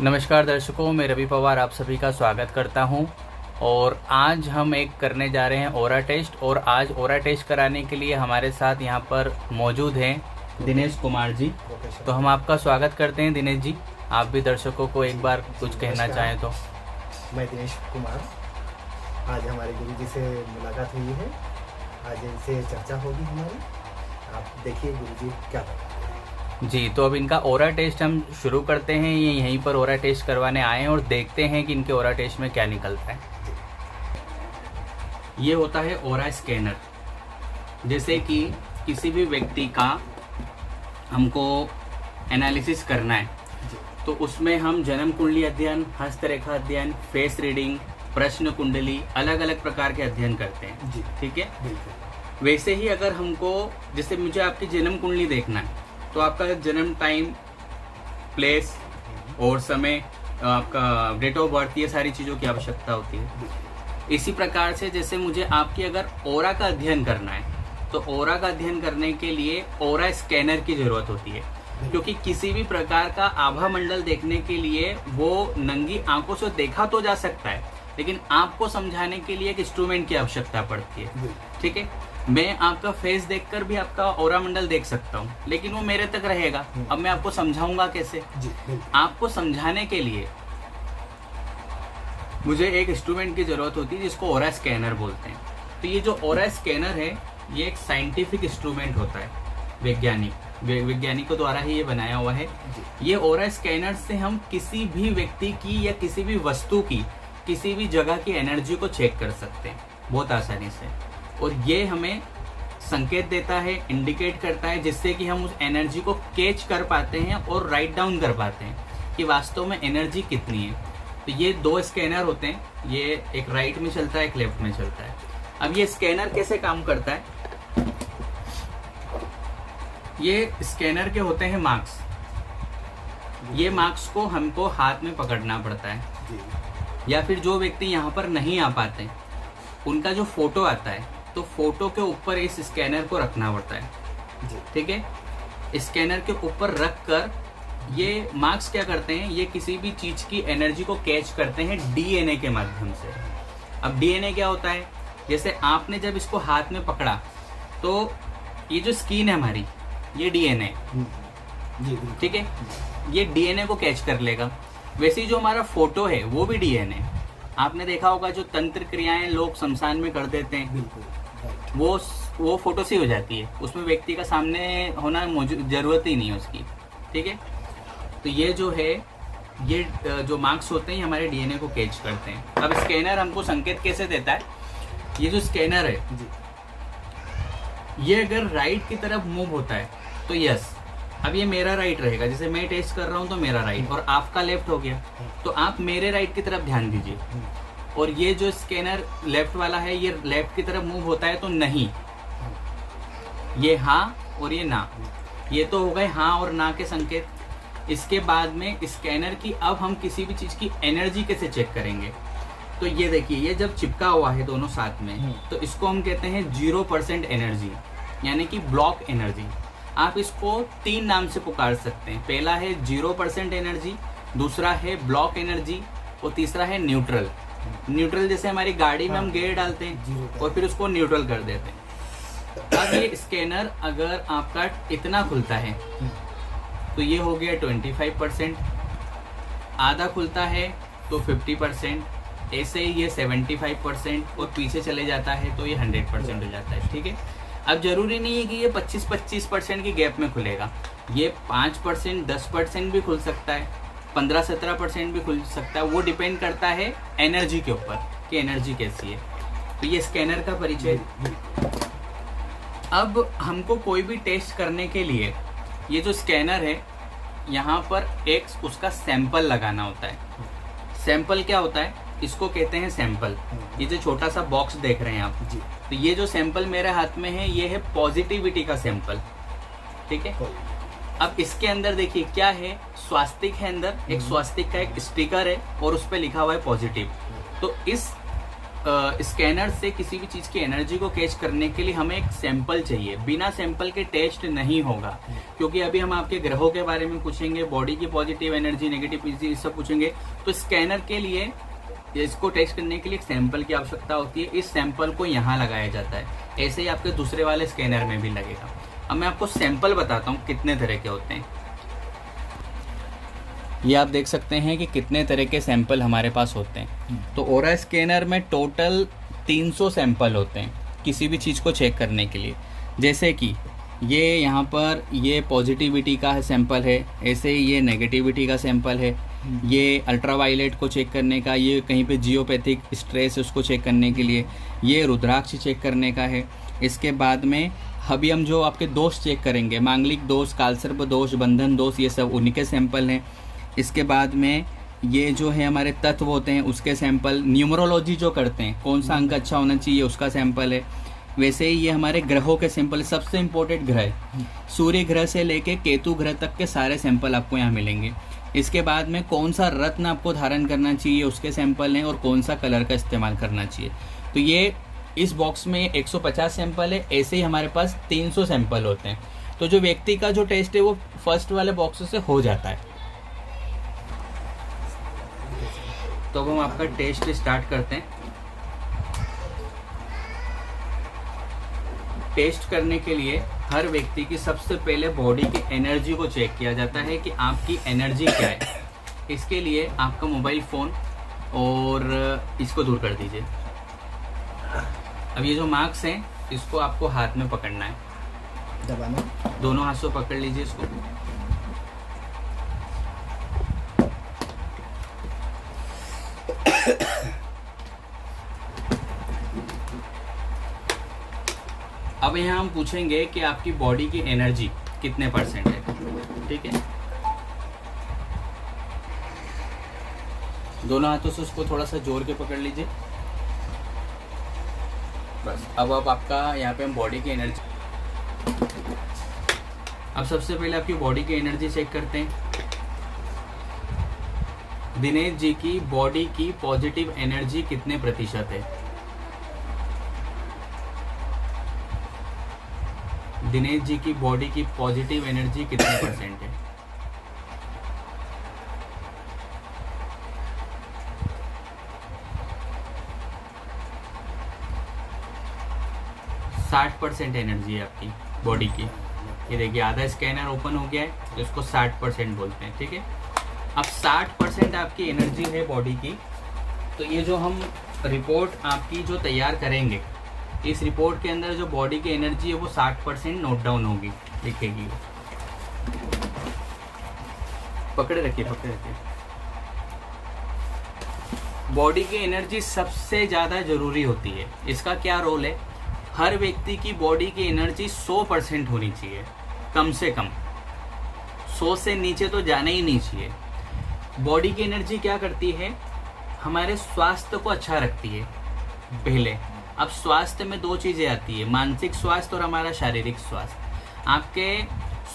नमस्कार दर्शकों, मैं रवि पवार आप सभी का स्वागत करता हूं। और आज हम एक करने जा रहे हैं ओरा टेस्ट। और आज ओरा टेस्ट कराने के लिए हमारे साथ यहां पर मौजूद हैं दिनेश कुमार जी। तो हम आपका स्वागत करते हैं दिनेश जी। आप भी दर्शकों को एक बार कुछ कहना चाहें तो। मैं दिनेश कुमार, आज हमारे गुरु जी से मुलाकात हुई है। आज इनसे चर्चा होगी हमारी। आप देखिए गुरु जी क्या बताते हैं। जी, तो अब इनका ओरा टेस्ट हम शुरू करते हैं। ये यहीं पर ओरा टेस्ट करवाने आए हैं और देखते हैं कि इनके ओरा टेस्ट में क्या निकलता है। ये होता है ओरा स्कैनर। जैसे कि किसी भी व्यक्ति का हमको एनालिसिस करना है तो उसमें हम जन्म कुंडली अध्ययन, हस्तरेखा अध्ययन, फेस रीडिंग, प्रश्न कुंडली, अलग अलग प्रकार के अध्ययन करते हैं। ठीक है, बिल्कुल। वैसे ही अगर हमको, जैसे मुझे आपकी जन्म कुंडली देखना है तो आपका जन्म टाइम, प्लेस और समय, आपका डेट ऑफ बर्थ, ये सारी चीज़ों की आवश्यकता होती है। इसी प्रकार से जैसे मुझे आपकी अगर ओरा का अध्ययन करना है तो ओरा का अध्ययन करने के लिए ओरा स्कैनर की जरूरत होती है, क्योंकि किसी भी प्रकार का आभा मंडल देखने के लिए वो नंगी आंखों से देखा तो जा सकता है, लेकिन आपको समझाने के लिए एक इंस्ट्रूमेंट की आवश्यकता पड़ती है। ठीक है, मैं आपका फेस देखकर भी आपका ओरा मंडल देख सकता हूँ, लेकिन वो मेरे तक रहेगा। अब मैं आपको समझाऊंगा कैसे? आपको समझाने के लिए मुझे एक इंस्ट्रूमेंट की जरूरत होती है जिसको ओरा स्कैनर बोलते हैं। तो ये जो ओरा स्कैनर है ये एक साइंटिफिक इंस्ट्रूमेंट होता है, वैज्ञानिकों द्वारा ही ये बनाया हुआ है। ये ओरा स्कैनर से हम किसी भी व्यक्ति की या किसी भी वस्तु की, किसी भी जगह की एनर्जी को चेक कर सकते हैं बहुत आसानी से। और ये हमें संकेत देता है, इंडिकेट करता है, जिससे कि हम उस एनर्जी को कैच कर पाते हैं और राइट डाउन कर पाते हैं कि वास्तव में एनर्जी कितनी है। तो ये दो स्कैनर होते हैं, ये एक राइट में चलता है, एक लेफ्ट में चलता है। अब ये स्कैनर कैसे काम करता है? ये स्कैनर के होते हैं मार्क्स। ये मार्क्स को हमको हाथ में पकड़ना पड़ता है, या फिर जो व्यक्ति यहाँ पर नहीं आ पाते उनका जो फोटो आता है तो फोटो के ऊपर इस स्कैनर को रखना पड़ता है। ठीक है, स्कैनर के ऊपर रख कर ये मार्क्स क्या करते हैं, ये किसी भी चीज की एनर्जी को कैच करते हैं डीएनए के माध्यम से। अब डीएनए क्या होता है? जैसे आपने जब इसको हाथ में पकड़ा तो ये जो स्किन है हमारी, ये डीएनए, ठीक है, ये डीएनए को कैच कर लेगा। वैसे ही जो हमारा फोटो है वो भी डीएनए। आपने देखा होगा जो तंत्र क्रियाएं लोग शमशान में कर देते हैं, वो फोटो से हो जाती है, उसमें व्यक्ति का सामने होना जरूरत ही नहीं है उसकी। ठीक है, तो ये जो है, ये जो मार्क्स होते हैं हमारे डीएनए को कैच करते हैं। अब स्कैनर हमको संकेत कैसे देता है? ये जो स्कैनर है ये अगर राइट की तरफ मूव होता है तो यस, अब ये मेरा राइट रहेगा। जैसे मैं टेस्ट कर रहा हूँ तो मेरा राइट और आपका लेफ्ट हो गया, तो आप मेरे राइट की तरफ ध्यान दीजिए। और ये जो स्कैनर लेफ्ट वाला है ये लेफ्ट की तरफ मूव होता है तो नहीं, ये हाँ और ये ना, ये तो हो गए हाँ और ना के संकेत। इसके बाद में स्कैनर की, अब हम किसी भी चीज की एनर्जी कैसे चेक करेंगे? तो ये देखिए, ये जब चिपका हुआ है दोनों साथ में तो इसको हम कहते हैं 0% एनर्जी, यानी कि ब्लॉक एनर्जी। आप इसको 3 नाम से पुकार सकते हैं। पहला है 0% एनर्जी, दूसरा है ब्लॉक एनर्जी और तीसरा है न्यूट्रल। न्यूट्रल जैसे हमारी गाड़ी में हम गियर डालते हैं और फिर उसको न्यूट्रल कर देते हैं। अब ये स्कैनर अगर आपका इतना खुलता है तो ये हो गया 25%, आधा खुलता है तो 50%, ऐसे ही ये 75% और पीछे चले जाता है तो ये 100% हो जाता है। ठीक है, अब जरूरी नहीं है कि ये 25% की गैप में खुलेगा, ये 5%, 10% भी खुल सकता है, 15-17% भी खुल सकता है। वो डिपेंड करता है एनर्जी के ऊपर कि एनर्जी कैसी है। तो ये स्कैनर का परिचय। अब हमको कोई भी टेस्ट करने के लिए ये जो स्कैनर है यहाँ पर एक उसका सैंपल लगाना होता है। सैंपल क्या होता है? इसको कहते हैं सैंपल। ये जो छोटा सा बॉक्स देख रहे हैं आप, तो ये जो सैंपल मेरे हाथ में है ये है पॉजिटिविटी का सैंपल। ठीक है, अब इसके अंदर देखिए क्या है, स्वास्तिक है अंदर, एक स्वास्तिक का एक स्टिकर है और उस पर लिखा हुआ है पॉजिटिव। तो इस स्कैनर से किसी भी चीज़ की एनर्जी को कैच करने के लिए हमें एक सैंपल चाहिए। बिना सैंपल के टेस्ट नहीं होगा, क्योंकि अभी हम आपके ग्रहों के बारे में पूछेंगे, बॉडी की पॉजिटिव एनर्जी, नेगेटिव एनर्जी, सब पूछेंगे। तो स्कैनर के लिए, इसको टेस्ट करने के लिए एक सैंपल की आवश्यकता होती है। इस सैंपल को यहाँ लगाया जाता है, ऐसे ही आपके दूसरे वाले स्कैनर में भी लगेगा। अब मैं आपको सैंपल बताता हूँ कितने तरह के होते हैं। ये आप देख सकते हैं कि कितने तरह के सैंपल हमारे पास होते हैं। तो ओरा स्कैनर में टोटल 300 सैंपल होते हैं किसी भी चीज़ को चेक करने के लिए। जैसे कि ये यहाँ पर ये पॉजिटिविटी का सैंपल है, ऐसे ही ये नेगेटिविटी का सैंपल है, ये अल्ट्रावायलेट को चेक करने का, ये कहीं पे जियोपैथिक स्ट्रेस उसको चेक करने के लिए, ये रुद्राक्ष चेक करने का है। इसके बाद में अभी हम जो आपके दोष चेक करेंगे, मांगलिक दोष, कालसर्प दोष, बंधन दोष, ये सब उन्हीं के सैंपल हैं। इसके बाद में ये जो है हमारे तत्व होते हैं उसके सैंपल, न्यूमरोलॉजी जो करते हैं, कौन सा अंक अच्छा होना चाहिए उसका सैंपल है। वैसे ही ये हमारे ग्रहों के सैंपल, सबसे इम्पोर्टेंट ग्रह है, सूर्य ग्रह से लेके केतु ग्रह तक के सारे सैंपल आपको यहाँ मिलेंगे। इसके बाद में कौन सा रत्न आपको धारण करना चाहिए उसके सैंपल हैं, और कौन सा कलर का इस्तेमाल करना चाहिए। तो ये इस बॉक्स में 150 सैंपल है, ऐसे ही हमारे पास 300 सैंपल होते हैं। तो जो व्यक्ति का जो टेस्ट है वो फर्स्ट वाले बॉक्स से हो जाता है। तो अब हम आपका टेस्ट स्टार्ट करते हैं। टेस्ट करने के लिए हर व्यक्ति की सबसे पहले बॉडी की एनर्जी को चेक किया जाता है कि आपकी एनर्जी क्या है। इसके लिए आपका मोबाइल फ़ोन और इसको दूर कर दीजिए। अब ये जो मार्क्स हैं इसको आपको हाथ में पकड़ना है, दबाना, दोनों हाथ से पकड़ लीजिए इसको। अब यहाँ हम पूछेंगे कि आपकी बॉडी की एनर्जी कितने परसेंट है। ठीक है, दोनों हाथों से उसको थोड़ा सा जोर के पकड़ लीजिए। बस अब आपका यहाँ पे हम बॉडी की एनर्जी, अब सबसे पहले आपकी बॉडी की एनर्जी चेक करते हैं। दिनेश जी की बॉडी की पॉजिटिव एनर्जी कितने प्रतिशत है? दिनेश जी की बॉडी की पॉजिटिव एनर्जी कितने परसेंट है? %60 एनर्जी है आपकी बॉडी की। ये देखिए आधा स्कैनर ओपन हो गया है, तो इसको 60% बोलते हैं। ठीक है, अब 60% आपकी एनर्जी है बॉडी की। तो ये जो हम रिपोर्ट आपकी जो तैयार करेंगे, इस रिपोर्ट के अंदर जो बॉडी की एनर्जी है वो 60% नोट डाउन होगी, लिखेगी। पकड़े रखिए, पकड़े रखिए। बॉडी की एनर्जी सबसे ज़्यादा जरूरी होती है। इसका क्या रोल है? हर व्यक्ति की बॉडी की एनर्जी 100% होनी चाहिए, कम से कम 100 से नीचे तो जाना ही नहीं चाहिए। बॉडी की एनर्जी क्या करती है? हमारे स्वास्थ्य को अच्छा रखती है पहले। अब स्वास्थ्य में 2 चीज़ें आती है, मानसिक स्वास्थ्य और हमारा शारीरिक स्वास्थ्य। आपके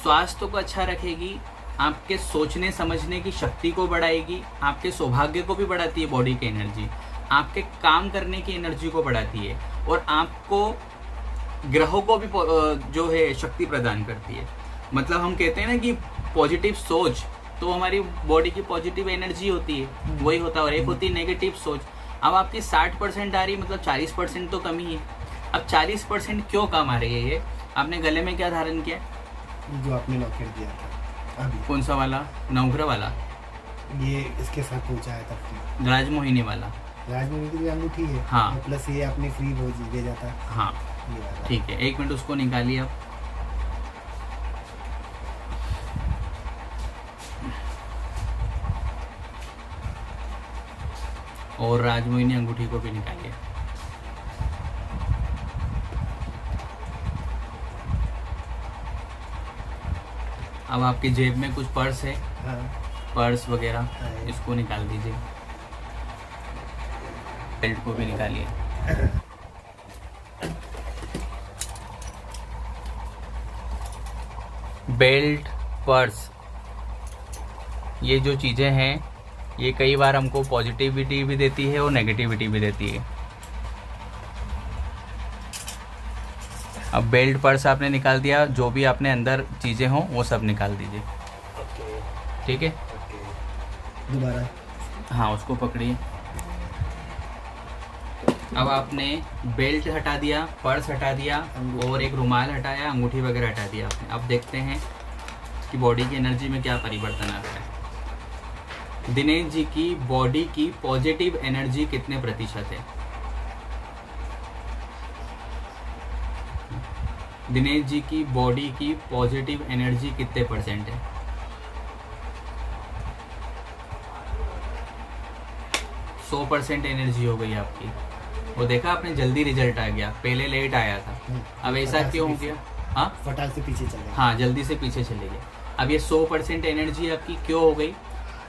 स्वास्थ्य को अच्छा रखेगी, आपके सोचने समझने की शक्ति को बढ़ाएगी, आपके सौभाग्य को भी बढ़ाती है बॉडी की एनर्जी, आपके काम करने की एनर्जी को बढ़ाती है, और आपको ग्रहों को भी जो है शक्ति प्रदान करती है। मतलब हम कहते हैं ना कि पॉजिटिव सोच, तो हमारी बॉडी की पॉजिटिव एनर्जी होती है, वही होता है। और एक होती है नेगेटिव सोच। अब आपकी 60% आ रही, मतलब 40% तो कमी है। अब 40% क्यों कम आ रही है? ये आपने गले में क्या धारण किया? जो आपने लॉकेट दिया था अभी। कौन सा वाला? नवग्रह वाला? ये इसके साथ पूछा है तब। राजमोहिनी वाला? राजमोहिनी की भी अंगूठी है। हाँ। प्लस ये अपने फ्री वो दे जाता है। हाँ ठीक है, 1 मिनट उसको निकालिए आप। और राजमोहिनी अंगूठी को भी निकालिए। अब आपकी जेब में कुछ पर्स है? हाँ। पर्स वगैरह, हाँ। इसको निकाल दीजिए। बेल्ट को भी निकालिए। बेल्ट, पर्स, ये जो चीज़ें हैं ये कई बार हमको पॉजिटिविटी भी देती है और नेगेटिविटी भी देती है। अब बेल्ट पर्स आपने निकाल दिया, जो भी आपने अंदर चीज़ें हों वो सब निकाल दीजिए। ओके ठीक है, ओके। दोबारा हाँ उसको पकड़िए। अब आपने बेल्ट हटा दिया, पर्स हटा दिया और एक रुमाल हटाया, अंगूठी वगैरह हटा दिया आपने। अब देखते हैं कि बॉडी की एनर्जी में क्या परिवर्तन आता है। दिनेश जी की बॉडी की पॉजिटिव एनर्जी कितने प्रतिशत है? दिनेश जी की बॉडी की पॉजिटिव एनर्जी कितने परसेंट है? 100% एनर्जी हो गई आपकी। वो देखा आपने, जल्दी रिजल्ट आ गया, पहले लेट आया था। अब ऐसा क्यों हो गया? हाँ फटाक से पीछे चल गए। हाँ, जल्दी से पीछे चले गए। अब ये 100% एनर्जी आपकी क्यों हो गई?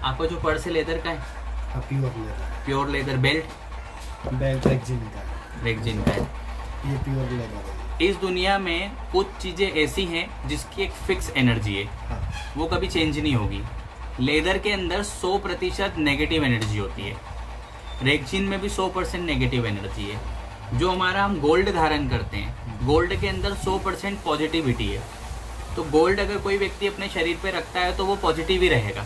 आपका जो पर्स है लेदर का है, pure leather. Pure leather. Belt rexine का है। रेक्जिन का है। ये प्योर लेदर है। इस दुनिया में कुछ चीज़ें ऐसी हैं जिसकी एक फिक्स एनर्जी है, हाँ। वो कभी चेंज नहीं होगी। लेदर के अंदर 100% नेगेटिव एनर्जी होती है, रेक्जिन में भी 100% नेगेटिव एनर्जी है। जो हमारा हम गोल्ड धारण करते हैं, गोल्ड के अंदर 100% पॉजिटिविटी है। तो गोल्ड अगर कोई व्यक्ति अपने शरीर पे रखता है तो वो पॉजिटिव ही रहेगा।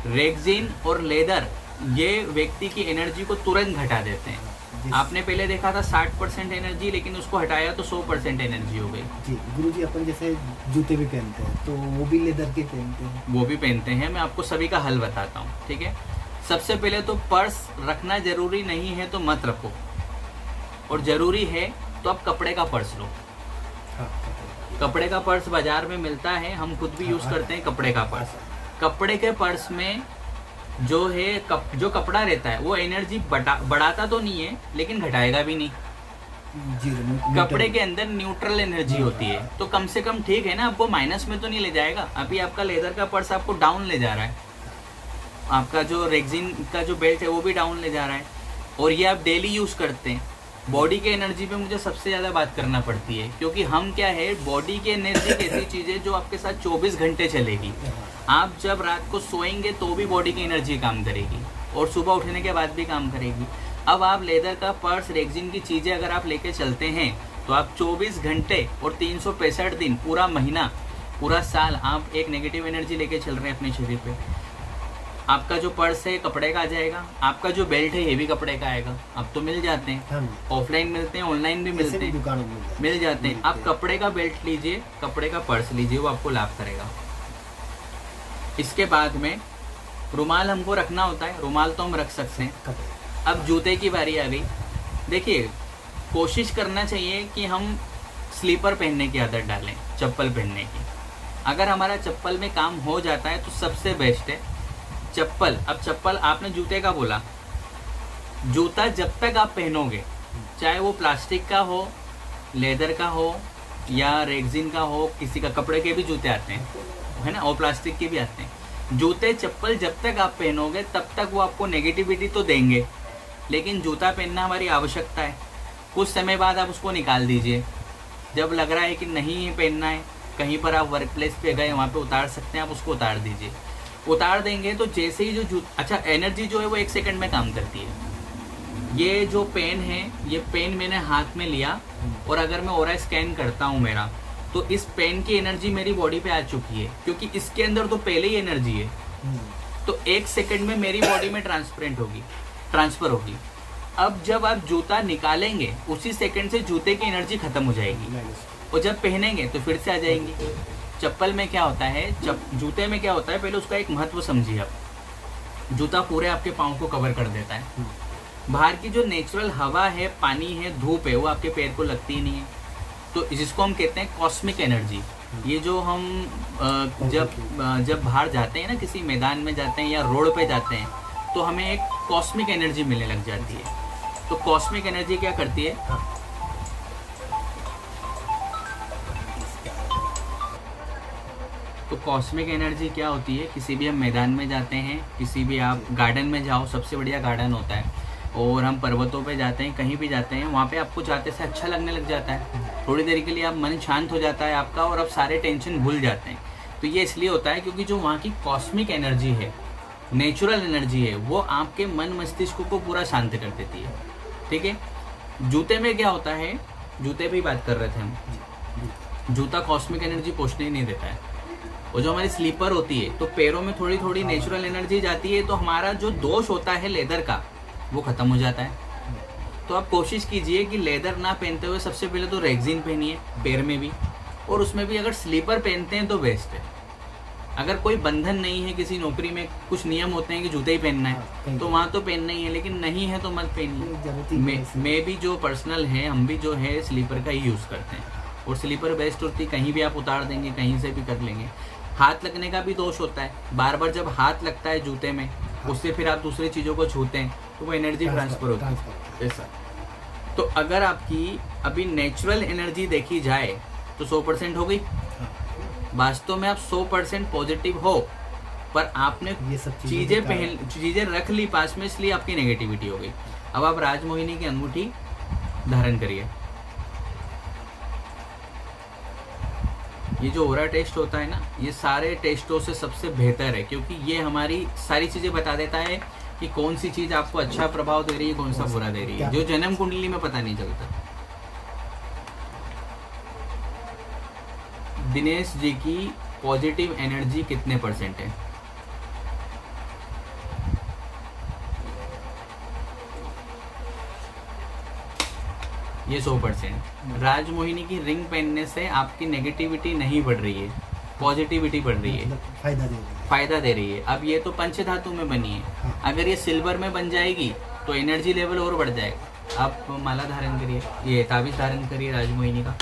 रेक्जिन और लेदर ये व्यक्ति की एनर्जी को तुरंत घटा देते हैं। आपने पहले देखा था 60% एनर्जी, लेकिन उसको हटाया तो 100% एनर्जी हो गई। जी गुरुजी, अपन जैसे जूते भी पहनते हैं तो वो भी लेदर के पहनते हैं। वो भी पहनते हैं। मैं आपको सभी का हल बताता हूँ, ठीक है। सबसे पहले तो पर्स रखना जरूरी नहीं है तो मत रखो, और जरूरी है तो आप कपड़े का पर्स लो। हाँ, कपड़े का पर्स बाजार में मिलता है, हम खुद भी यूज करते हैं कपड़े का पर्स। कपड़े के पर्स में जो है जो कपड़ा रहता है वो एनर्जी बढ़ाता तो नहीं है, लेकिन घटाएगा भी नहीं। जी, कपड़े के अंदर न्यूट्रल एनर्जी होती है, तो कम से कम ठीक है ना, आपको माइनस में तो नहीं ले जाएगा। अभी आपका लेदर का पर्स आपको डाउन ले जा रहा है, आपका जो रेक्जिन का जो बेल्ट है वो भी डाउन ले जा रहा है, और ये आप डेली यूज करते हैं। बॉडी के एनर्जी पे मुझे सबसे ज़्यादा बात करना पड़ती है, क्योंकि हम क्या है, बॉडी की एनर्जी एक ऐसी चीज़ है जो आपके साथ 24 घंटे चलेगी। आप जब रात को सोएंगे तो भी बॉडी की एनर्जी काम करेगी, और सुबह उठने के बाद भी काम करेगी। अब आप लेदर का पर्स, रेक्जिन की चीज़ें अगर आप लेके चलते हैं तो आप 24 घंटे और 365 दिन, पूरा महीना, पूरा साल आप एक नेगेटिव एनर्जी लेके चल रहे हैं अपने शरीर पे। आपका जो पर्स है कपड़े का आ जाएगा, आपका जो बेल्ट है ये भी कपड़े का आएगा। अब तो मिल जाते हैं, ऑफलाइन मिलते हैं, ऑनलाइन भी मिलते हैं, दुकानों में मिल जाते हैं। आप कपड़े का बेल्ट लीजिए, कपड़े का पर्स लीजिए, वो आपको लाभ करेगा। इसके बाद में रुमाल हमको रखना होता है, रुमाल तो हम रख सकते हैं। अब जूते की बारी आ गई। देखिए, कोशिश करना चाहिए कि हम स्लीपर पहनने की आदत डालें, चप्पल पहनने की। अगर हमारा चप्पल में काम हो जाता है तो सबसे बेस्ट है चप्पल। अब चप्पल, आपने जूते का बोला, जूता जब तक आप पहनोगे, चाहे वो प्लास्टिक का हो, लेदर का हो या रेक्जिन का हो, किसी का कपड़े के भी जूते आते हैं, है ना, और प्लास्टिक के भी आते हैं। जूते चप्पल जब तक आप पहनोगे तब तक वो आपको नेगेटिविटी तो देंगे, लेकिन जूता पहनना हमारी आवश्यकता है। कुछ समय बाद आप उसको निकाल दीजिए। जब लग रहा है कि नहीं पहनना है, कहीं पर आप वर्क प्लेस पे गए, वहाँ पे उतार सकते हैं, आप उसको उतार दीजिए। उतार देंगे तो जैसे ही जो अच्छा, एनर्जी जो है वो 1 सेकंड में काम करती है। ये जो पेन है, ये पेन मैंने हाथ में लिया, और अगर मैं ऑरा स्कैन करता हूँ मेरा, तो इस पेन की एनर्जी मेरी बॉडी पे आ चुकी है, क्योंकि इसके अंदर तो पहले ही एनर्जी है। तो 1 सेकंड में मेरी बॉडी में ट्रांसफर होगी। अब जब आप जूता निकालेंगे, उसी सेकंड से जूते की एनर्जी खत्म हो जाएगी, और जब पहनेंगे तो फिर से आ जाएंगी। चप्पल में क्या होता है, जूते में क्या होता है, पहले उसका एक महत्व समझिए आप। जूता पूरे आपके पाँव को कवर कर देता है। बाहर की जो नेचुरल हवा है, पानी है, धूप है, वो आपके पैर को लगती ही नहीं है। तो जिसको हम कहते हैं कॉस्मिक एनर्जी। ये जो हम जब बाहर जाते हैं ना, किसी मैदान में जाते हैं या रोड पे जाते हैं, तो हमें एक कॉस्मिक एनर्जी मिलने लग जाती है। तो कॉस्मिक एनर्जी क्या करती है, तो कॉस्मिक एनर्जी क्या होती है, किसी भी हम मैदान में जाते हैं, किसी भी आप गार्डन में जाओ, सबसे बढ़िया गार्डन होता है, और हम पर्वतों पे जाते हैं, कहीं भी जाते हैं, वहाँ पे आपको जाते से अच्छा लगने लग जाता है। थोड़ी देर के लिए आप मन शांत हो जाता है आपका, और आप सारे टेंशन भूल जाते हैं। तो ये इसलिए होता है क्योंकि जो वहाँ की कॉस्मिक एनर्जी है, नेचुरल एनर्जी है, वो आपके मन मस्तिष्क को पूरा शांत कर देती है। ठीक है। जूते में क्या होता है, जूते पे ही बात कर रहे थे हम। जूता कॉस्मिक एनर्जी पोषण ही नहीं देता है। वो जो हमारी स्लीपर होती है तो पैरों में थोड़ी थोड़ी नेचुरल एनर्जी जाती है, तो हमारा जो दोष होता है लेदर का वो खत्म हो जाता है। तो आप कोशिश कीजिए कि लेदर ना पहनते हुए सबसे पहले तो रेक्सिन पहनिए पैर में भी, और उसमें भी अगर स्लीपर पहनते हैं तो बेस्ट है। अगर कोई बंधन नहीं है, किसी नौकरी में कुछ नियम होते हैं कि जूते ही पहनना है तो वहाँ तो पहनना ही है, लेकिन नहीं है तो मत पहनिए। मैं भी जो पर्सनल है, हम भी जो है स्लीपर का ही यूज़ करते हैं, और स्लीपर बेस्ट होती है। कहीं भी आप उतार देंगे, कहीं से भी कर लेंगे। हाथ लगने का भी दोष होता है, बार बार जब हाथ लगता है जूते में, उससे फिर आप दूसरी चीज़ों को छूते हैं तो वो एनर्जी ट्रांसफर होती है ऐसा। तो अगर आपकी अभी नेचुरल एनर्जी देखी जाए तो 100% हो गई। वास्तव में आप 100% पॉजिटिव हो, पर आपने ये सब चीजें रख ली पास में, इसलिए आपकी नेगेटिविटी हो गई। अब आप राजमोहिनी की अंगूठी धारण करिए। ये जो ओरा टेस्ट होता है ना, ये सारे टेस्टों से सबसे बेहतर है, क्योंकि ये हमारी सारी चीजें बता देता है कि कौन सी चीज आपको अच्छा प्रभाव दे रही है, कौन सा बुरा दे रही है, जो जन्म कुंडली में पता नहीं चलता। दिनेश जी की पॉजिटिव एनर्जी कितने % है? ये 100%। राजमोहिनी की रिंग पहनने से आपकी नेगेटिविटी नहीं बढ़ रही है, पॉजिटिविटी बढ़ रही है, फायदा दे रही है। अब ये तो पंचधातु में बनी है, अगर ये सिल्वर में बन जाएगी तो एनर्जी लेवल और बढ़ जाएगा। आप माला धारण करिए, ये ताबीज धारण करिए राजमोहिनी का।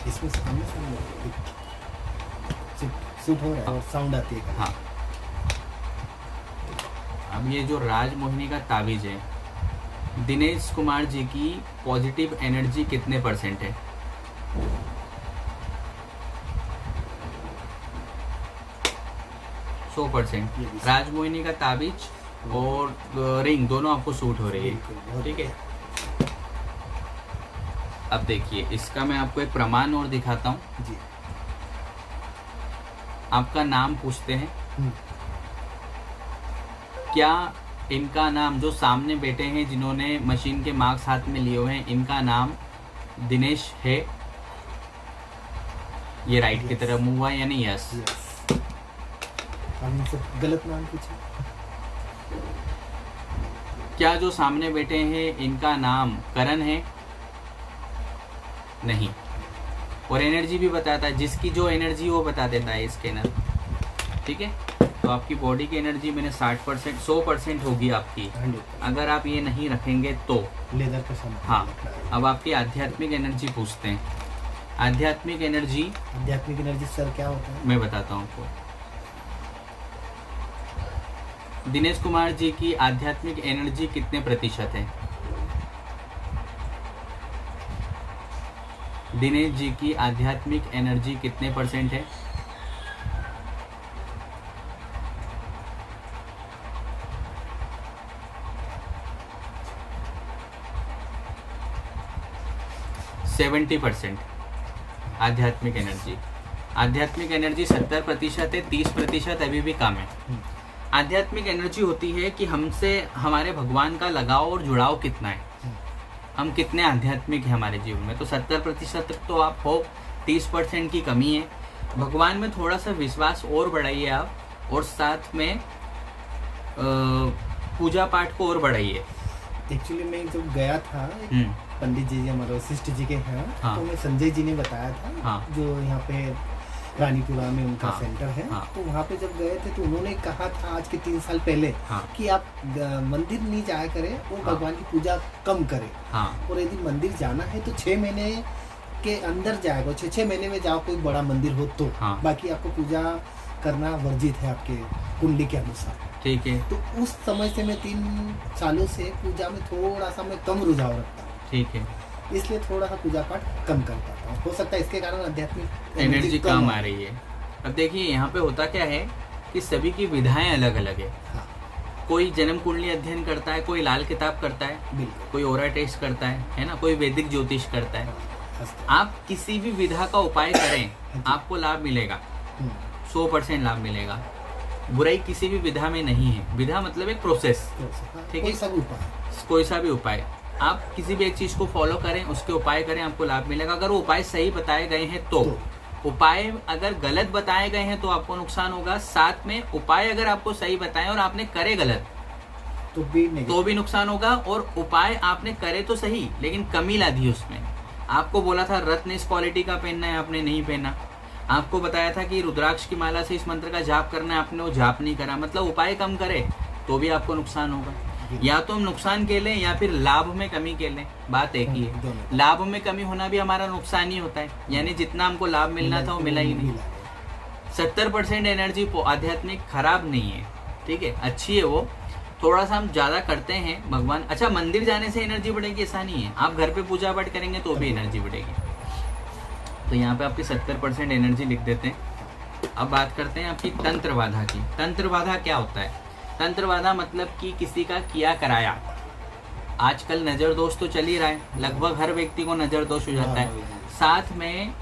इसमें सामने सूट हो रहा है और साउंड आती है। हाँ, अब ये जो राजमोहिनी का ताबीज है, दिनेश कुमार जी की पॉजिटिव एनर्जी कितने % है? 100%। राजमोहिनी का ताबीज और रिंग दोनों आपको सूट हो रही है, ठीक है। अब देखिए, इसका मैं आपको एक प्रमाण और दिखाता हूँ जी। आपका नाम पूछते हैं, क्या इनका नाम, जो सामने बैठे हैं जिन्होंने मशीन के मार्क्स हाथ में लिए हुए हैं, इनका नाम दिनेश है? ये राइट की तरफ मूव हुआ यानी यस। इनसे गलत नाम पूछे। क्या जो सामने बैठे हैं इनका नाम करण है? नहीं। और एनर्जी भी बताता है, जिसकी जो एनर्जी वो बता देता है स्कैनर, ठीक है। तो आपकी बॉडी की एनर्जी मैंने 60% 100% होगी आपकी, अगर आप ये नहीं रखेंगे तो। लेदर का सामान। हाँ, अब आपकी आध्यात्मिक एनर्जी पूछते हैं। आध्यात्मिक एनर्जी सर क्या होता है? मैं बताता हूँ आपको। दिनेश कुमार जी की आध्यात्मिक एनर्जी कितने % है? दिनेश जी की आध्यात्मिक एनर्जी कितने % है? %70 आध्यात्मिक एनर्जी। आध्यात्मिक एनर्जी 70% है, 30% अभी भी कम है। आध्यात्मिक एनर्जी होती है कि हमसे हमारे भगवान का लगाव और जुड़ाव कितना है, हम कितने आध्यात्मिक हैं हमारे जीवन में। तो 70% तक तो आप हो, 30% की कमी है। भगवान में थोड़ा सा विश्वास और बढ़ाइए आप, और साथ में पूजा पाठ को और बढ़ाइए। एक्चुअली मैं जब गया था, पंडित जी हमारे वशिष्ठ जी के हैं, हाँ। तो मैं संजय जी ने बताया था, हाँ। जो यहाँ पे रानीपुरा में उनका हाँ। सेंटर है, हाँ। तो वहाँ पे जब गए थे तो उन्होंने कहा था आज के 3 साल पहले, हाँ। कि आप मंदिर नहीं जाया करें और हाँ। भगवान की पूजा कम करें, हाँ। और यदि मंदिर जाना है तो 6 महीने के अंदर जाएगा, 6 महीने में जाओ कोई बड़ा मंदिर हो तो। हाँ। बाकी आपको पूजा करना वर्जित है आपके कुंडली के अनुसार, ठीक है। तो उस समय से मैं 3 सालों से पूजा में थोड़ा सा मैं कम रुझाव रखता हूँ, ठीक है, इसलिए थोड़ा सा पूजा पाठ कम कर पाता हूँ। हो सकता है इसके कारण आध्यात्मिक एनर्जी कम आ रही है। अब देखिए, यहाँ पे होता क्या है कि सभी की विधाएं अलग अलग है। हाँ, कोई जन्म कुंडली अध्ययन करता है, कोई लाल किताब करता है, बिल्कुल। कोई ओरा टेस्ट करता है ना, कोई वैदिक ज्योतिष करता है। हाँ, आप किसी भी विधा का उपाय करें, आपको लाभ मिलेगा, 100% लाभ मिलेगा। बुराई किसी भी विधा में नहीं है। विधा मतलब एक प्रोसेस, ठीक है, कोई सा भी उपाय, कोई सा भी उपाय। आप किसी भी एक चीज को फॉलो करें, उसके उपाय करें, आपको लाभ मिलेगा। अगर वो उपाय सही बताए गए हैं तो, उपाय अगर गलत बताए गए हैं तो आपको नुकसान होगा। साथ में उपाय अगर आपको सही बताएं और आपने करे गलत तो भी नुकसान होगा। और उपाय आपने करे तो सही लेकिन कमी ला दी उसमें। आपको बोला था रत्न इस क्वालिटी का पहनना है, आपने नहीं पहना। आपको बताया था कि रुद्राक्ष की माला से इस मंत्र का जाप करना है, आपने वो जाप नहीं करा। मतलब उपाय कम करे तो भी आपको नुकसान होगा। या तो हम नुकसान के लें या फिर लाभ में कमी के लें, बात एक ही है। लाभ में कमी होना भी हमारा नुकसान ही होता है, यानी जितना हमको लाभ मिलना था वो मिला ही नहीं। 70% एनर्जी आध्यात्मिक खराब नहीं है, ठीक है, अच्छी है वो। थोड़ा सा हम ज्यादा करते हैं भगवान। अच्छा, मंदिर जाने से एनर्जी बढ़ेगी ऐसा नहीं है, आप घर पे पूजा पाठ करेंगे तो भी एनर्जी बढ़ेगी। तो यहाँ पे आपकी 70% एनर्जी लिख देते हैं। अब बात करते हैं आपकी तंत्र बाधा की। तंत्र बाधा क्या होता है? तंत्र बाधा मतलब कि किसी का किया कराया। आजकल नजर दोष तो चल ही रहा है, लगभग हर व्यक्ति को नजर दोष हो जाता है। साथ में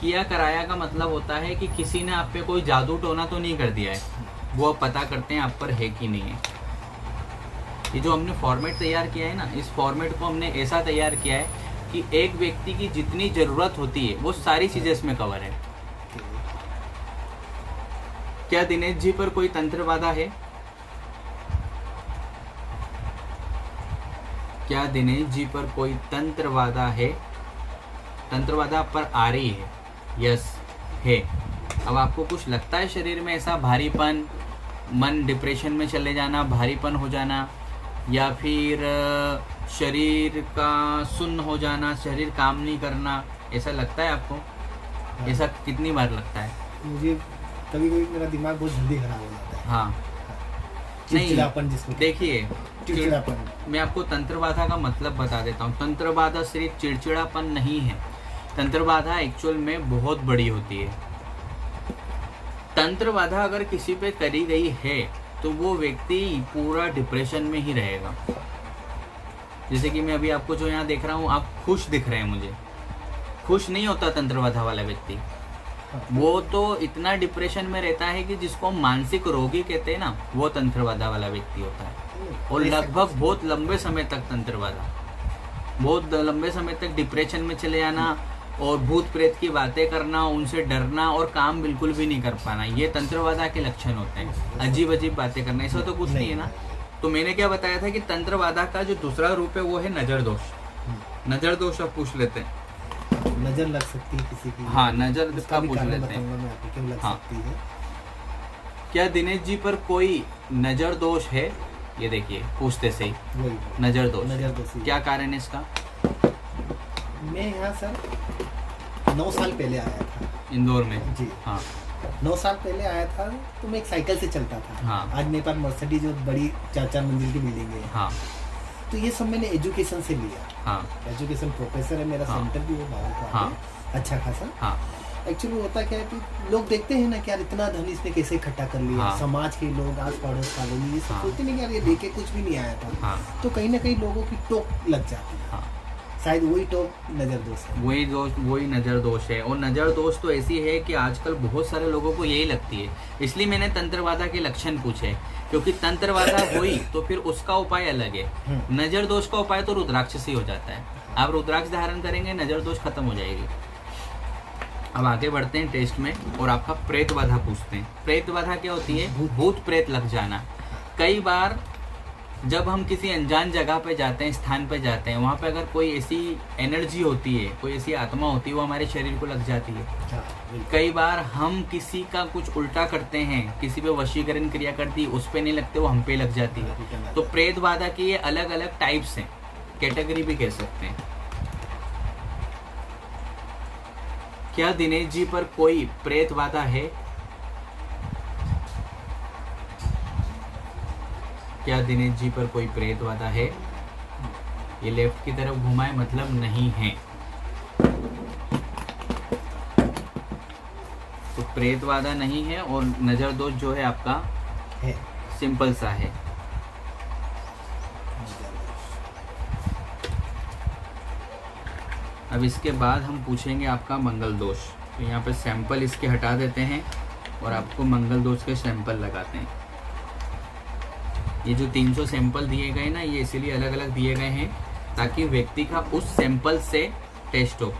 किया कराया का मतलब होता है कि किसी ने आप पे कोई जादू टोना तो नहीं कर दिया है, वो अब पता करते हैं आप पर है कि नहीं है। ये जो हमने फॉर्मेट तैयार किया है ना, इस फॉर्मेट को हमने ऐसा तैयार किया है कि एक व्यक्ति की जितनी जरूरत होती है वो सारी चीजें इसमें कवर है। क्या दिनेश जी पर कोई तंत्र बाधा है? क्या दिनेश जी पर कोई तंत्र बाधा है? तंत्र बाधा पर आ रही है? यस है। अब आपको कुछ लगता है शरीर में ऐसा भारीपन, मन डिप्रेशन में चले जाना, भारीपन हो जाना, या फिर शरीर का सुन्न हो जाना, शरीर काम नहीं करना, ऐसा लगता है आपको? हाँ। ऐसा कितनी बार लगता है? मुझे कभी कभी मेरा दिमाग बहुत जल्दी खराब हो जाता है। हाँ, चिड़चिड़ापन जिसको देखिए, चिड़चिड़ापन। मैं आपको तंत्र बाधा का मतलब बता देता हूँ। तंत्र बाधा सिर्फ चिड़चिड़ापन नहीं है, तंत्र बाधा एक्चुअल में बहुत बड़ी होती है। तंत्र बाधा अगर किसी पे करी गई है तो वो व्यक्ति पूरा डिप्रेशन में ही रहेगा। जैसे कि मैं अभी आपको जो यहाँ देख रहा हूँ, आप खुश दिख रहे हैं मुझे, खुश नहीं होता तंत्र बाधा वाला व्यक्ति। वो तो इतना डिप्रेशन में रहता है कि जिसको मानसिक रोगी कहते हैं ना, वो तंत्र बाधा वाला व्यक्ति होता है। और लगभग बहुत लंबे समय तक तंत्र बाधा, बहुत लंबे समय तक डिप्रेशन में चले जाना और भूत प्रेत की बातें करना, उनसे डरना और काम बिल्कुल भी नहीं कर पाना, ये तंत्र बाधा के लक्षण होते हैं। अजीब अजीब बातें करना, ऐसा तो कुछ नहीं है ना। तो मैंने क्या बताया था कि तंत्र बाधा का जो दूसरा रूप है वो है नजर दोष। नजर दोष आप पूछ लेते हैं। नजर लग सकती है किसी की? हाँ, नजर का पूछ लेते हैं। मैं आपको क्यों लग सकती है। क्या दिनेश जी पर कोई नजर दोष है? ये देखिए, पूछते से ही वही नजर दोष। नजर दोष। क्या कारण है इसका? मैं यहाँ सर 9 साल पहले आया था इंदौर में जी। हाँ, 9 साल पहले आया था तो मैं एक साइकिल से चलता था। हाँ। आज मेरे पास मर्सिडीज जो बड़ी 4-4 मंजिल की बिल्डिंग है। हाँ, तो ये सब मैंने एजुकेशन से लिया। हाँ, एजुकेशन प्रोफेसर है मेरा। हाँ। सेंटर भी है बाहर का। हाँ। अच्छा खासा। हाँ, एक्चुअली होता क्या है कि लोग देखते हैं ना कि यार इतना धन इसने कैसे इकट्ठा कर लिया। हाँ। समाज के लोग, आस पड़ोस कॉलोनी, ये सब हाँ। सोचते नहीं कि यार ये लेके कुछ भी नहीं आया था। हाँ, तो कहीं ना कहीं लोगों की टोक लग जाती है। हाँ। शायद वही टोक नजर दोष है। वही नजर दोष है। और नजर दोष तो ऐसी है कि आजकल बहुत सारे लोगों को यही लगती है। इसलिए मैंने तंत्र बाधा के लक्षण पूछे, क्योंकि तंत्र बाधा हुई तो फिर उसका उपाय अलग है। नजर दोष का उपाय तो रुद्राक्ष से हो जाता है। आप रुद्राक्ष धारण करेंगे, नजर दोष खत्म हो जाएगी। अब आगे बढ़ते हैं टेस्ट में और आपका प्रेत बाधा पूछते हैं। प्रेत बाधा क्या होती है? भूत प्रेत लग जाना। कई बार जब हम किसी अनजान जगह पे जाते हैं, स्थान पे जाते हैं, वहाँ पे अगर कोई ऐसी एनर्जी होती है, कोई ऐसी आत्मा होती है, वो हमारे शरीर को लग जाती है। कई बार हम किसी का कुछ उल्टा करते हैं, किसी पे वशीकरण क्रिया करती, उस पे नहीं लगते, वो हम पे लग जाती है। तो प्रेत बाधा की ये अलग अलग टाइप्स हैं, कैटेगरी भी कह सकते हैं। क्या दिनेश जी पर कोई प्रेत बाधा है? क्या दिनेश जी पर कोई प्रेत बाधा है? ये लेफ्ट की तरफ घुमाए, मतलब नहीं है। तो प्रेत बाधा नहीं है और नजर दोष जो है आपका है, सिंपल सा है। अब इसके बाद हम पूछेंगे आपका मंगल दोष। तो यहाँ पे सैंपल इसके हटा देते हैं और आपको मंगल दोष के सैंपल लगाते हैं। ये जो 300 सैंपल दिए गए ना, ये इसीलिए अलग अलग दिए गए हैं ताकि व्यक्ति का उस सैंपल से टेस्ट हो।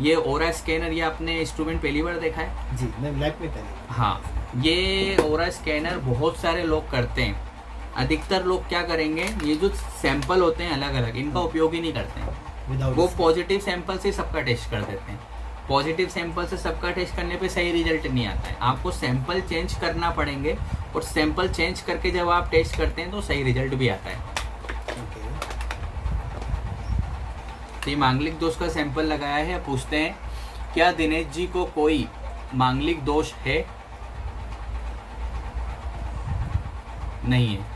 ये ओरा स्कैनर, ये आपने इंस्ट्रूमेंट पहली बार देखा है? जी, मैं लाइफ में पहले। हाँ, ये ओरा स्कैनर बहुत सारे लोग करते हैं। अधिकतर लोग क्या करेंगे, ये जो सैंपल होते हैं अलग अलग, इनका उपयोग ही नहीं करते हैं। वो पॉजिटिव सैंपल से सबका टेस्ट कर देते हैं। पॉजिटिव सैंपल से सबका टेस्ट करने पे सही रिजल्ट नहीं आता है। आपको सैंपल चेंज करना पड़ेंगे और सैंपल चेंज करके जब आप टेस्ट करते हैं तो सही रिजल्ट भी आता है। तो ये मांगलिक दोष का सैंपल लगाया है। पूछते हैं, क्या दिनेश जी को कोई मांगलिक दोष है? नहीं है।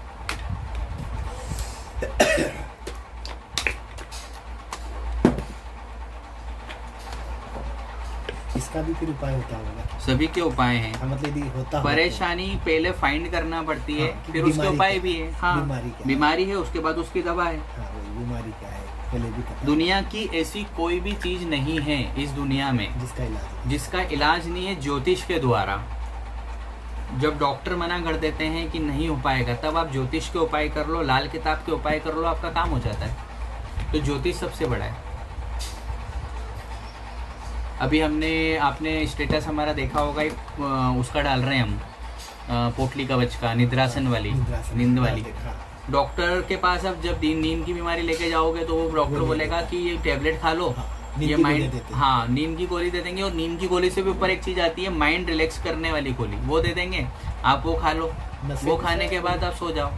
इसका भी फिर उपाय होता होगा? सभी के उपाय हैं। हाँ, मतलब यदि होता परेशानी पहले फाइंड करना पड़ती है, हाँ, फिर उसके बीमारी उपाय क्या भी है। हाँ, बीमारी है, उसके बाद उसकी दवा है। हाँ, वही बीमारी क्या है पहले भी पता। दुनिया की ऐसी कोई भी चीज नहीं है इस दुनिया में जिसका इलाज नहीं है ज्योतिष के द्वारा। जब डॉक्टर मना कर देते हैं कि नहीं हो पाएगा, तब आप ज्योतिष के उपाय कर लो, लाल किताब के उपाय कर लो, आपका काम हो जाता है। तो ज्योतिष सबसे बड़ा है। अभी आपने स्टेटस हमारा देखा होगा, एक उसका डाल रहे हैं हम, पोटली कवच का, निद्रासन वाली, नींद वाली। डॉक्टर के पास अब जब नींद की बीमारी लेके जाओगे तो वो डॉक्टर बोलेगा कि ये टेबलेट खा लो, ये माइंड, हाँ, नींद की गोली दे देंगे। और नींद की गोली से भी ऊपर एक चीज आती है, माइंड रिलैक्स करने वाली गोली, वो दे देंगे, आप वो खा लो। वो खाने के बाद आप सो जाओ,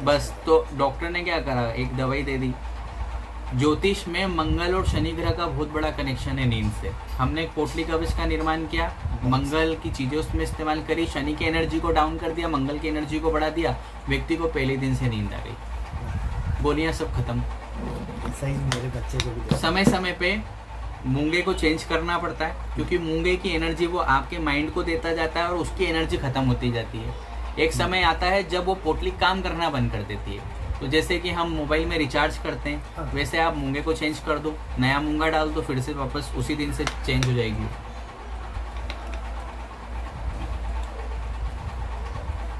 बस। तो डॉक्टर ने क्या करा, एक दवाई दे दी। ज्योतिष में मंगल और शनि ग्रह का बहुत बड़ा कनेक्शन है नींद से। हमने एक पोटली कवच का निर्माण किया, मंगल की चीजें उसमें इस्तेमाल करी, शनि की एनर्जी को डाउन कर दिया, मंगल की एनर्जी को बढ़ा दिया, व्यक्ति को पहले दिन से नींद आ गई, गोलियां सब खत्म। सही, मेरे बच्चे को भी समय समय पे मूंगे को चेंज करना पड़ता है, क्योंकि मूंगे की एनर्जी वो आपके माइंड को देता जाता है और उसकी एनर्जी खत्म होती जाती है। एक समय आता है जब वो पोटली काम करना बंद कर देती है। तो जैसे कि हम मोबाइल में रिचार्ज करते हैं, हाँ। वैसे आप मूंगे को चेंज कर दो, नया मूंगा डाल दो, फिर से वापस उसी दिन से चेंज हो जाएगी।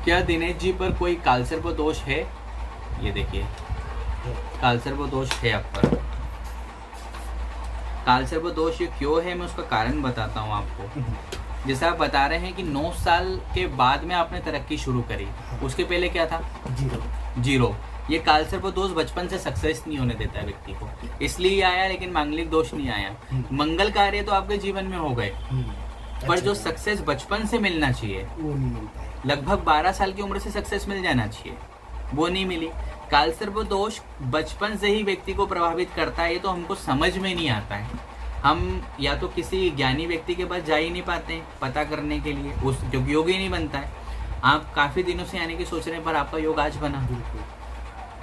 क्या दिनेश जी पर कोई कालसर्प दोष है? ये देखिए, कालसर्प दोष है आप पर। कालसर्प दोष ये क्यों है, मैं उसका कारण बताता हूँ आपको। जैसे आप बता रहे हैं कि 9 साल के बाद में आपने तरक्की शुरू करी, उसके पहले क्या था? जीरो। ये कालसर्प दोष बचपन से सक्सेस नहीं होने देता है व्यक्ति को, इसलिए आया, लेकिन मांगलिक दोष नहीं आया। मंगल कार्य तो आपके जीवन में हो गए, पर जो सक्सेस बचपन से मिलना चाहिए, वो नहीं मिल पाया। लगभग 12 साल की उम्र से सक्सेस मिल जाना चाहिए, वो नहीं मिली। कालसर्प दोष बचपन से ही व्यक्ति को प्रभावित करता है, ये तो हमको समझ में नहीं आता है। हम या तो किसी ज्ञानी व्यक्ति के पास जा ही नहीं पाते हैं पता करने के लिए, उस जो योग ही नहीं बनता है। आप काफी दिनों से आने की सोच रहे हैं, पर आपका योग आज बना।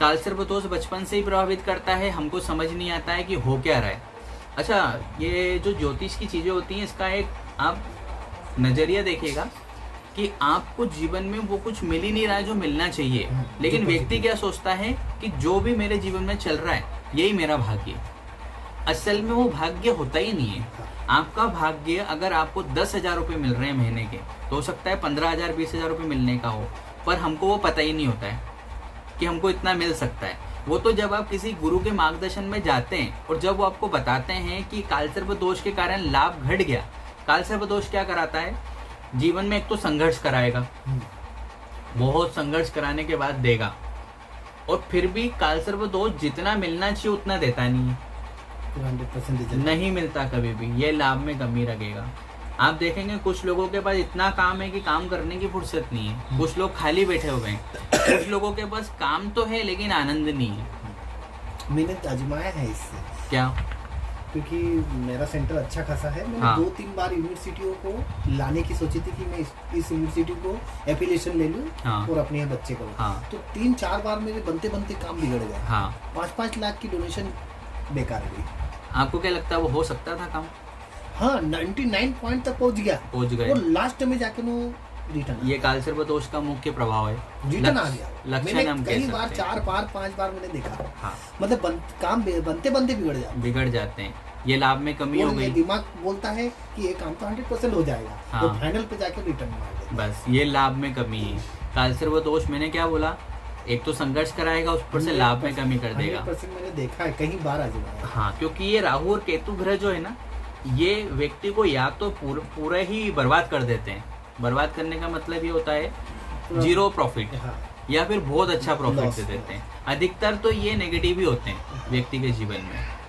कालसर्प दोष बचपन से ही प्रभावित करता है, हमको समझ नहीं आता है कि हो क्या रहा है। अच्छा, ये जो ज्योतिष की चीजें होती हैं, इसका एक आप नजरिया देखिएगा कि आपको जीवन में वो कुछ मिल ही नहीं रहा है जो मिलना चाहिए, लेकिन व्यक्ति क्या सोचता है कि जो भी मेरे जीवन में चल रहा है यही मेरा भाग्य है। असल में वो भाग्य होता ही नहीं है। आपका भाग्य, अगर आपको 10,000 रुपये मिल रहे हैं महीने के, तो हो सकता है 15,000 20,000 रुपये मिलने का हो, पर हमको वो पता ही नहीं होता है कि हमको इतना मिल सकता है। वो तो जब आप किसी गुरु के मार्गदर्शन में जाते हैं और जब वो आपको बताते हैं कि कालसर्प दोष के कारण लाभ घट गया। कालसर्प दोष क्या कराता है, जीवन में एक तो संघर्ष कराएगा, बहुत संघर्ष कराने के बाद देगा, और फिर भी कालसर्प दोष जितना मिलना चाहिए उतना देता नहीं है, 100% नहीं मिलता कभी भी, ये लाभ में कमी रखेगा। आप देखेंगे कुछ लोगों के पास इतना काम है कि काम करने की फुर्सत नहीं है, कुछ लोग खाली बैठे हुए हैं, कुछ लोगों के पास काम तो है लेकिन आनंद नहीं है। मैंने आजमाया है इससे। क्या? क्योंकि मेरा सेंटर अच्छा खासा है, मैंने हाँ। 2-3 बार यूनिवर्सिटियों को लाने की सोची थी कि मैं इस यूनिवर्सिटी को एफिलिएशन ले लूं, हाँ। और अपने यहाँ बच्चे को। हाँ। तो 3-4 बार मेरे बनते बनते काम बिगड़ गए। हाँ। 5-5 लाख की डोनेशन बेकार गई। आपको क्या लगता है वो हो सकता था काम? हाँ, 99 पॉइंट तक पहुंच गए, और लास्ट में जाके वो रिटर्न। ये कालसर्प दोष का मुख्य प्रभाव है, रिटर्न आ गया। लक्षण हम कई कह बार सकते हैं। 4 बार 5 बार मैंने देखा। हाँ। मतलब काम बनते बनते बिगड़ जाते। बिगड़ जाते हैं। ये लाभ में कमी हो और ये गई। दिमाग बोलता है कि ये काम तो 100% हो जाएगा, हाँ। तो फाइनल पे जाके रिटर्न मार देता बस ये लाभ में कमी है। काल सर्व दोष मैंने क्या बोला, एक तो संघर्ष कराएगा, उस पर से लाभ में कमी कर देगा। 100% मैंने देखा है, कई बार आजमाया। हाँ, क्योंकि ये राहु और केतु ग्रह जो है ना, ये व्यक्ति को या तो पूरा ही बर्बाद कर देते हैं। बर्बाद करने का मतलब ये होता है जीरो प्रॉफिट, हाँ। या फिर बहुत अच्छा प्रॉफिट Loss। दे देते हैं। अधिकतर तो ये नेगेटिव ही होते हैं व्यक्ति के जीवन में।